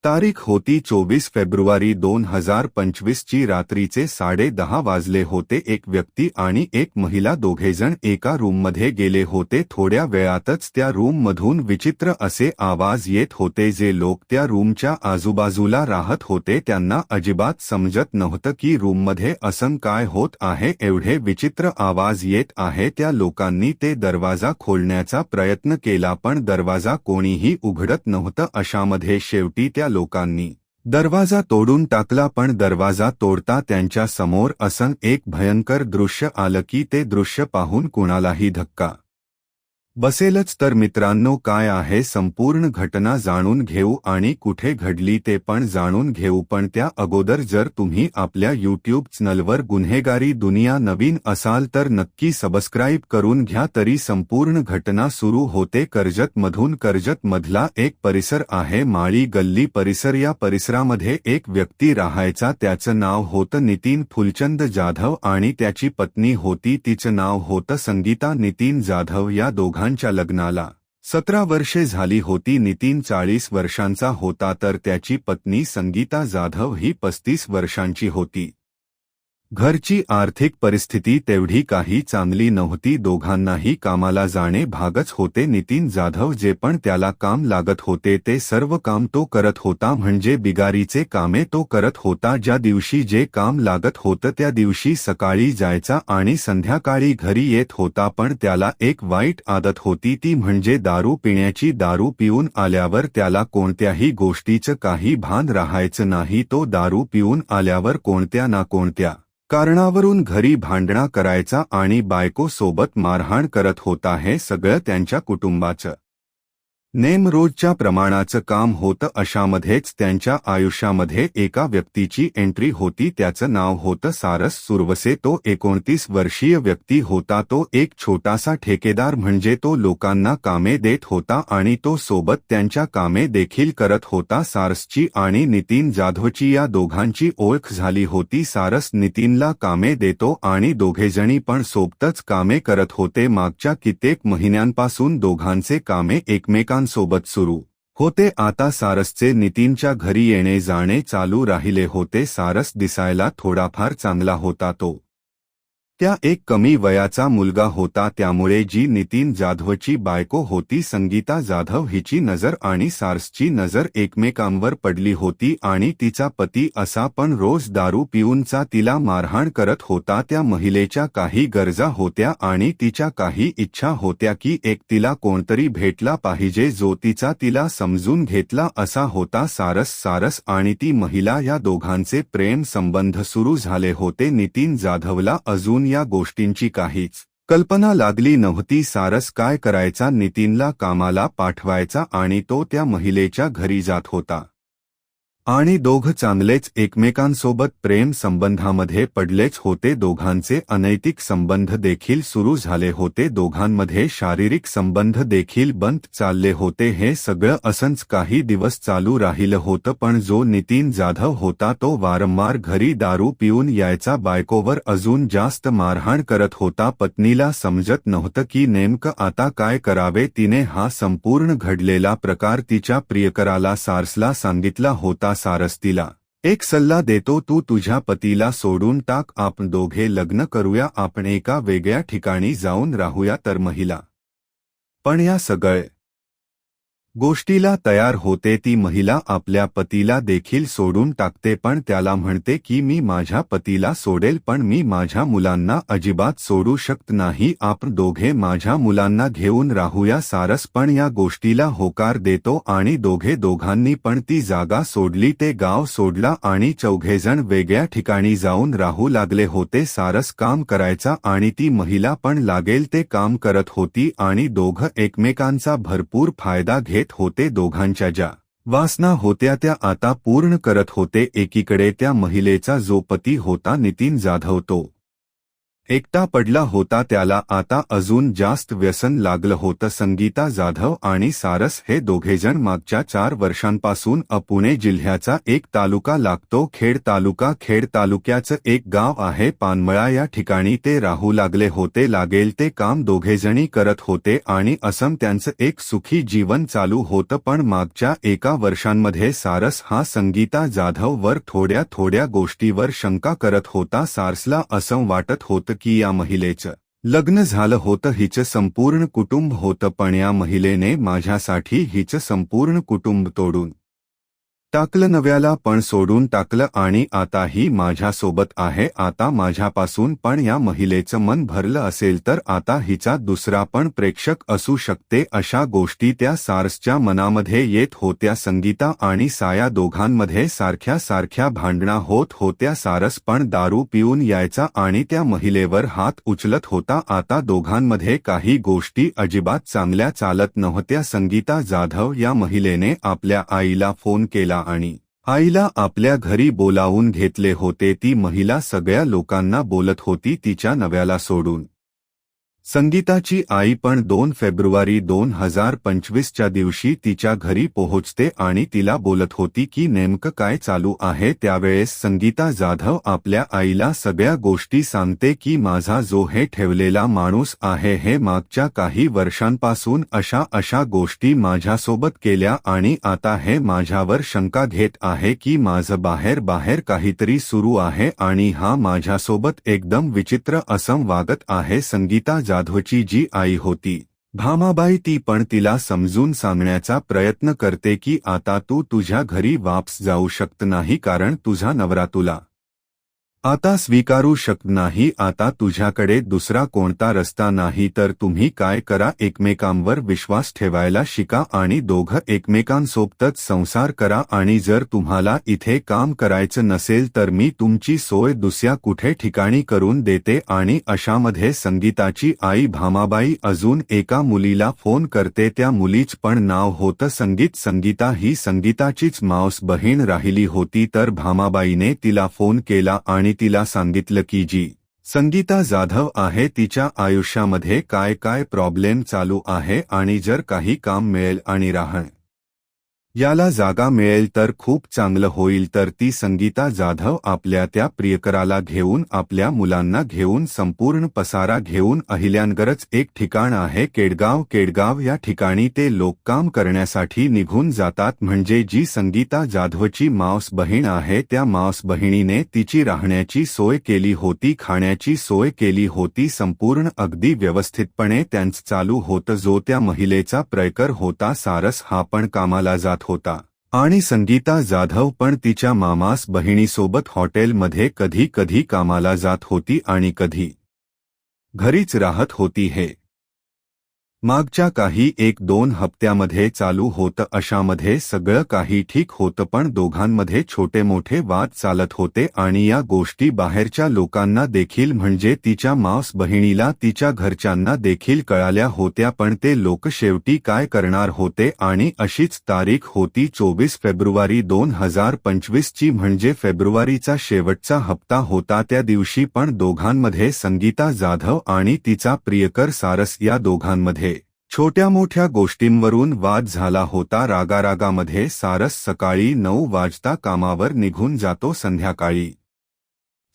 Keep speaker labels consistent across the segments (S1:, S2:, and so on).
S1: तारीख होती 24 फेब्रुवारी 2025 ची रात्रीचे 10:30 वाजले होते। एक व्यक्ती आणि एक महिला दोघेजण एका रूममध्ये गेले होते। थोड्या वेळातच त्या रूममधून विचित्र असे आवाज येत होते। जे लोक त्या रूमच्या आजूबाजूला राहत होते त्यांना अजिबात समजत नव्हतं की रूममध्ये असं काय होत आहे। एवढे विचित्र आवाज येत आहे। त्या लोकांनी ते दरवाजा खोलण्याचा प्रयत्न केला पण दरवाजा कोणीही उघडत नव्हतं। अशामध्ये शेवटी त्या लोकांनी दरवाजा तोडून टाकला पण दरवाजा तोडता त्यांच्या समोर असं एक भयंकर दृश्य आलं की ते दृश्य पाहून कुणालाही धक्का बसेलच। तर मित्रांनो, काय आहे संपूर्ण घटना जाणून घेऊ आणि कुठे घडली ते पण जाणून घेऊ। पण त्या अगोदर जर तुम्ही आपल्या यूट्यूब चॅनलवर गुन्हेगारी दुनिया नवीन असाल तर नक्की सबस्क्राईब करून घ्या। तरी संपूर्ण घटना सुरू होते कर्जत मधून। कर्जत मधला एक परिसर आहे माळी गल्ली परिसर। या परिसरामध्ये एक व्यक्ती राहायचा। त्याचं नाव होतं नितीन फुलचंद जाधव आणि त्याची पत्नी होती, तिचं नाव होतं संगीता नितीन जाधव। या दोघांच्या लग्नाला 17 वर्षे झाली होती। नितीन 40 वर्षांचा होता तर त्याची पत्नी संगीता जाधव ही 35 वर्षांची होती। घरची आर्थिक परिस्थिती तेवढी काही चांगली नव्हती। दोघांनाही कामाला जाणे भागच होते। नितीन जाधव जे पण त्याला काम लागत होते ते सर्व काम तो करत होता, म्हणजे बिगारीचे कामे तो करत होता। ज्या दिवशी जे काम लागत होतं त्या दिवशी सकाळी जायचा आणि संध्याकाळी घरी येत होता। पण त्याला एक वाईट आदत होती ती म्हणजे दारू पिण्याची। दारू पिऊन आल्यावर त्याला कोणत्याही गोष्टीचं काही भान राहायचं नाही। तो दारू पिऊन आल्यावर कोणत्या ना कोणत्या कारणावरून घरी भांडणा करायचा आणि बायको सोबत मारहाण करत होता। हे सगळं त्यांच्या कुटुंबाचं नेम रोजच्या प्रमाणाचं काम होतं। अशामध्येच त्यांच्या आयुष्यामध्ये एका व्यक्तीची एंट्री होती, त्याचं नाव होतं सारस सुरवसे। तो 29 वर्षीय व्यक्ती होता। तो एक छोटासा ठेकेदार, म्हणजे तो लोकांना कामे देत होता आणि तो सोबत त्यांच्या कामे देखील करत होता। सारसची आणि नितीन जाधवची या दोघांची ओळख झाली होती। सारस नितीनला कामे देतो आणि दोघेजणी पण सोबतच कामे करत होते। मागच्या कित्येक महिन्यांपासून दोघांचे कामे एकमेकांसोबत सुरू होते। आता सारसचे नितीनच्या घरी येणे जाणे चालू राहिले होते। सारस दिसायला थोडाफार चांगला होता। तो त्या एक कमी वयाचा मुलगा होता, त्यामुळे जी नितीन जाधवची बायको होती संगीता जाधव हिची नजर आणि सारसची नजर एकमेकांवर पडली होती आणि तिचा पती असा पण रोज दारू पिऊनचा तिला मारहाण करत होता। त्या महिलेच्या काही गरजा होत्या आणि तिच्या काही इच्छा होत्या की एक तिला कोणतरी भेटला पाहिजे जो तिला समजून घेतला असा होता सारस आणि ती महिला। या दोघांचे प्रेम संबंध सुरू झाले होते। नितीन जाधवला अजून या गोष्टींची काहीच कल्पना लागली नव्हती। सारस काय करायचा, नितीनला कामाला पाठवायचा आणि तो त्या महिलेच्या घरी जात होता आणि दोघं चांगलेच एकमेकांसोबत प्रेम संबंधामध्ये पडलेच होते। दोघांचे अनैतिक संबंध देखील सुरू झाले होते। दोघांमध्ये शारीरिक संबंध देखील बंद चालले होते। हे सगळं असंच काही दिवस चालू राहिलं होतं। पण जो नितीन जाधव होता तो वारंवार घरी दारू पिऊन यायचा, बायकोवर अजून जास्त मारहाण करत होता। पत्नीला समजत नव्हतं की नेमकं आता काय करावे। तिने हा संपूर्ण घडलेला प्रकार तिच्या प्रियकराला सारसला सांगितला होता। सारस तिला एक सल्ला देतो, तू तुझ्या पतीला सोडून टाक, आपण दोघे लग्न करूया, आपण एका वेगळ्या ठिकाणी जाऊन राहूया। तर महिला पण या सगळ्या गोष्टीला तयार होते। ती महिला आपल्या पतीला देखील सोडून टाकते, पण त्याला म्हणते की मी माझ्या पतीला सोडेल पण मी माझ्या मुलांना अजिबात सोडू शकत नाही, आपण दोघे माझ्या मुलांना घेऊन राहूया। सारस पण या गोष्टीला होकार देतो आणि दोघांनी पण ती जागा सोडली, ते गाव सोडला आणि चौघेजण वेगळ्या ठिकाणी जाऊन राहू लागले होते। सारस काम करायचा आणि ती महिला पण लागेल ते काम करत होती आणि दोघं एकमेकांचा भरपूर फायदा घेत होते। दोघांच्या ज्या वासना होत्या त्या आता पूर्ण करत होते। एकीकडे त्या महिलेचा जो पती होता नितीन जाधव, तो एकटा पडला होता. त्याला आता अजून जास्त व्यसन लागलं होतं. संगीता जाधव आणि सारस हे दोघेजण मागच्या 4 वर्षांपासून पुणे जिल्ह्याचा एक तालुका लागतो खेड तालुका. खेड तालुक्याचं एक गाव आहे पानमळा. या ठिकाणी ते राहू लागले होते. लागेल ते काम दोघेजणी करत होते आणि असं त्यांचं एक सुखी जीवन चालू होतं. पण मागच्या एका वर्षांमध्ये सारस हा संगीता जाधव वर थोड्या थोड्या गोष्टीवर शंका करत होता. सारसला असं वाटत होतं की या महिलेचं लग्न झालं होतं, हिचं संपूर्ण कुटुंब होतं, पण या महिलेने माझ्यासाठी हिचं संपूर्ण कुटुंब तोडून टाकलं. नव्याला पण सोडून टाकलं आणि आता ही माझ्यासोबत आहे. आता माझ्यापासून पण या महिलेचं मन भरलं असेल तर आता हिचा दुसरा पण प्रेक्षक असू शकते. अशा गोष्टी त्या सारसच्या मनामध्ये येत होत्या. संगीता आणि साया दोघांमध्ये सारख्या सारख्या भांडणा होत होत्या. सारस पण दारू पिऊन यायचा आणि त्या महिलेवर हात उचलत होता. आता दोघांमध्ये काही गोष्टी अजिबात चांगल्या चालत नव्हत्या. संगीता जाधव या महिलेने आपल्या आईला फोन केला आणि आईला आपल्या घरी बोलावून घेतले होते. ती महिला सगळ्या लोकांना बोलत होती तिच्या नव्याला सोडून. संगीताची आई पण 2 फेब्रुवारी 2025च्या दिवशी तिच्या घरी पोहोचते आणि तिला बोलत होती की नेमकं काय चालू आहे. त्यावेळेस संगीता जाधव आपल्या आईला सगळ्या गोष्टी सांगते की माझा जो हे ठेवलेला माणूस आहे हे मागच्या काही वर्षांपासून अशा गोष्टी माझ्यासोबत केल्या आणि आता हे माझ्यावर शंका घेत आहे की माझं बाहेर काहीतरी सुरू आहे आणि हा माझ्यासोबत एकदम विचित्र असं वागत आहे. संगीता जाधवची जी आई होती भामाबाई ती पण तिला समजून सांगण्याचा प्रयत्न करते की आता तू तुझ्या घरी वापस जाऊ शकत नाही कारण तुझा नवरा तुला आता स्वीकारू शकत नाही. आता तुझ्याकडे दुसरा कोणता रस्ता नाही. तर तुम्ही काय करा, एकमेकांवर विश्वास ठेवायला शिका आणि दोघं एकमेकांसोबतच संसार करा. आणि जर तुम्हाला इथे काम करायचं नसेल तर मी तुमची सोय दुसऱ्या कुठे ठिकाणी करून देते. आणि अशामध्ये संगीताची आई भामाबाई अजून एका मुलीला फोन करते. त्या मुलीच पण नाव होतं संगीत. संगीता ही संगीताचीच मावस बहीण राहिली होती. तर भामाबाईने तिला फोन केला आणि तिला सांगितलं की जी संगीता जाधव आहे तिच्या आयुष्यामध्ये काय काय प्रॉब्लेम चालू आहे आणि जर काही काम मिळेल आणि राहण याला जागा मिळेल तर खूप चांगलं होईल. तर ती संगीता जाधव आपल्या त्या प्रियकराला घेऊन आपल्या घेऊन संपूर्ण पसारा घेऊन अहिल्यानगरच एक ठिकाण आहे केडगाव या ठिकाणी ते लोक काम करण्यासाठी निघून जातात. म्हणजे जी संगीता जाधवची मावस बहीण आहे त्या मावस बहिणीने तिची राहण्याची सोय केली होती, खाण्याची सोय केली होती, संपूर्ण अगदी व्यवस्थितपणे त्यांचं चालू होतं. जो त्या महिलेचा प्रियकर होता सारस हा पण कामाला जात होता आणि संगीता जाधव पण तिच्या मामास बहिणीसोबत हॉटेलमध्ये कधी कधी कामाला जात होती आणि कधी घरीच राहत होती. हे मागच्या काही 1-2 हप्त्यामध्ये चालू होतं. अशामध्ये सगळं काही ठीक होतं पण दोघांमध्ये छोटे मोठे वाद चालत होते आणि या गोष्टी बाहेरच्या लोकांना देखील म्हणजे तिच्या मावस बहिणीला तिच्या घरच्यांना देखील कळाल्या होत्या. पण ते लोक शेवटी काय करणार होते आणि अशीच तारीख होती 24 फेब्रुवारी 2025ची म्हणजे फेब्रुवारीचा शेवटचा हप्ता होता. त्या दिवशी पण दोघांमध्ये संगीता जाधव आणि तिचा प्रियकर सारस या दोघांमध्ये छोट्या मोठ्या गोष्टींवरून वाद झाला होता. रागारागामध्ये सारस सकाळी 9 वाजता कामावर निघून जातो. संध्याकाळी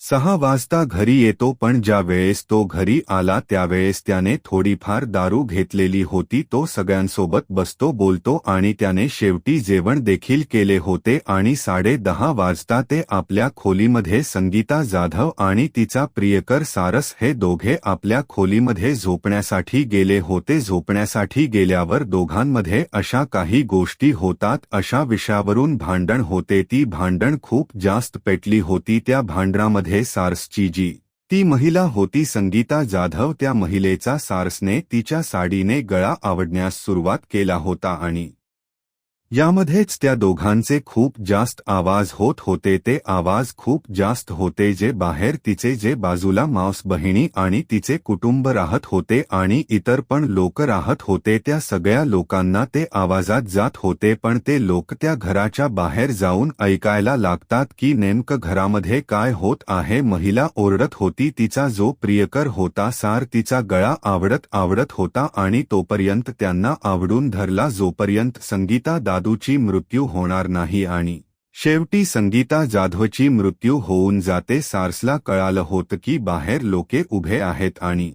S1: 6 वाजता घरी येतो. पण ज्या वेळेस तो घरी आला त्यावेळेस त्याने थोडीफार दारू घेतलेली होती. तो सगळ्यांसोबत बसतो, बोलतो आणि त्याने शेवटी जेवण देखील केले होते आणि 10:30 वाजता ते आपल्या खोलीमध्ये संगीता जाधव आणि तिचा प्रियकर सारस हे दोघे आपल्या खोलीमध्ये झोपण्यासाठी गेले होते. झोपण्यासाठी गेल्यावर दोघांमध्ये अशा काही गोष्टी होतात, अशा विषयावरून भांडण होते. ती भांडण खूप जास्त पेटली होती. त्या भांडणामध्ये सारसची जी ती महिला होती संगीता जाधव त्या महिलेचा सारसने तिच्या साडीने गळा आवडण्यास सुरुवात केला होता आणि यामध्येच त्या दोघांचे खूप जास्त आवाज होत होते. ते आवाज खूप जास्त होते जे बाहेर तिचे जे बाजूला मावस बहिणी आणि तिचे कुटुंब राहत होते आणि इतर पण लोक राहत होते. त्या सगळ्या लोकांना ते आवाजात जात होते, पण ते लोक त्या घराच्या बाहेर जाऊन ऐकायला लागतात की नेमकं घरामध्ये काय होत आहे. महिला ओरडत होती. तिचा जो प्रियकर होता सार तिचा गळा आवडत होता आणि तोपर्यंत त्यांना आवडून धरला जोपर्यंत संगीता दादूची मृत्यू होणार नाही. आणि शेवटी संगीता जाधवची मृत्यू होऊन जाते. सारसला कळालं होतं की बाहेर लोके उभे आहेत आणि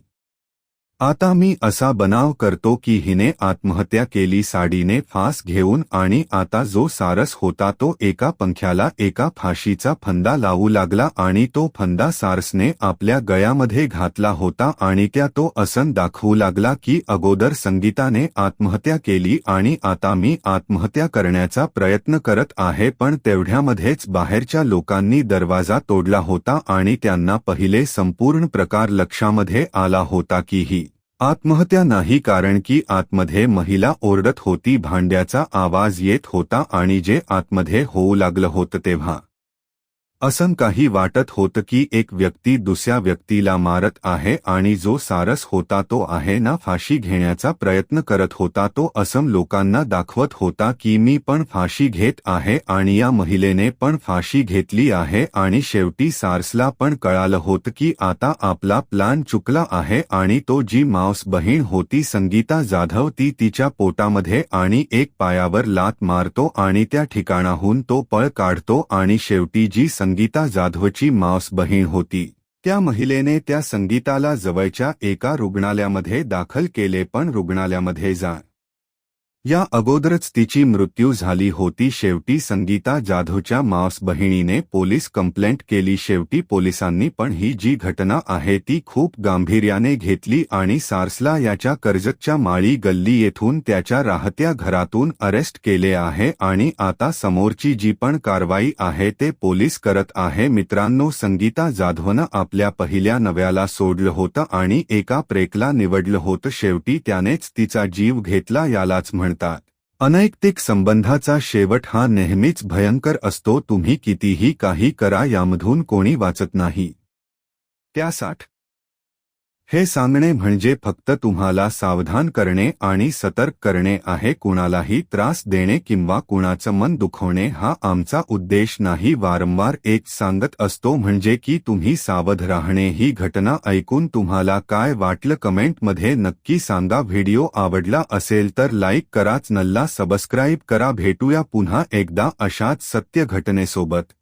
S1: आता मी असा बनाव करतो की हिने आत्महत्या केली साडीने फास घेऊन. आणि आता जो सारस होता तो एका पंख्याला एका फाशीचा फंदा लावू लागला आणि तो फंदा सारसने आपल्या गळ्यामध्ये घातला होता आणि त्या तो असं दाखवू लागला की अगोदर संगीताने आत्महत्या केली आणि आता मी आत्महत्या करण्याचा प्रयत्न करत आहे. पण तेवढ्यामध्येच बाहेरच्या लोकांनी दरवाजा तोडला होता आणि त्यांना पहिले संपूर्ण प्रकार लक्षामध्ये आला होता की ही आत्महत्या नाही, कारण की आतमध्ये महिला ओरडत होती. भांड्याचा आवाज येत होता आणि जे आतमध्ये होऊ लागलं होतं तेव्हा असं काही वाटत होतं की एक व्यक्ती दुसऱ्या व्यक्तीला मारत आहे आणि जो सारस होता तो आहे ना फाशी घेण्याचा प्रयत्न करत होता. तो असं लोकांना दाखवत होता की मी पण फाशी घेत आहे आणि या महिलेने पण फाशी घेतली आहे. आणि शेवटी सारसला पण कळालं होतं की आता आपला प्लान चुकला आहे आणि तो जी मावस बहीण होती संगीता जाधव ती तिच्या पोटामध्ये आणि एक पायावर लात मारतो आणि त्या ठिकाणाहून तो पळ काढतो. आणि शेवटी जी संगीता जाधवची मावस बहीण होती त्या महिलेने त्या संगीताला जवळच्या एका रुग्णालयामध्ये दाखल केले, पण रुग्णालयामध्ये या अगोदरच तिची मृत्यू झाली होती. शेवटी संगीता जाधवच्या मावस बहिणीने पोलीस कंप्लेंट केली. शेवटी पोलिसांनी पण ही जी घटना आहे ती खूप गांभीर्याने घेतली आणि सारसला याच्या कर्जतच्या माळी गल्ली येथून त्याच्या राहत्या घरातून अरेस्ट केले आहे. आणि आता समोरची जी पण कारवाई आहे ते पोलीस करत आहे. मित्रांनो, संगीता जाधवनं आपल्या पहिल्या नव्याला सोडलं होतं आणि एका प्रेकला निवडलं होतं. शेवटी त्यानेच तिचा जीव घेतला. यालाच म्हणतात अनैतिक संबंधाचा शेवट हा नेहमीच भयंकर असतो. तुम्ही कितीही काही करा यामधून कोणी वाचत नाही. त्यासाठी हे सांगणे म्हणजे फक्त तुम्हाला सावधान करणे आणि सतर्क करणे आहे. कुणालाही त्रास देणे किंवा कुणाचं मन दुखवणे हा आमचा उद्देश नाही. वारंवार एक सांगत असतो म्हणजे की तुम्ही सावध राहणे. ही घटना ऐकून तुम्हाला काय वाटलं कमेंटमध्ये नक्की सांगा. व्हिडिओ आवडला असेल तर लाईक करा, चॅनलला सबस्क्राईब करा. भेटूया पुन्हा एकदा अशाच सत्य घटनेसोबत.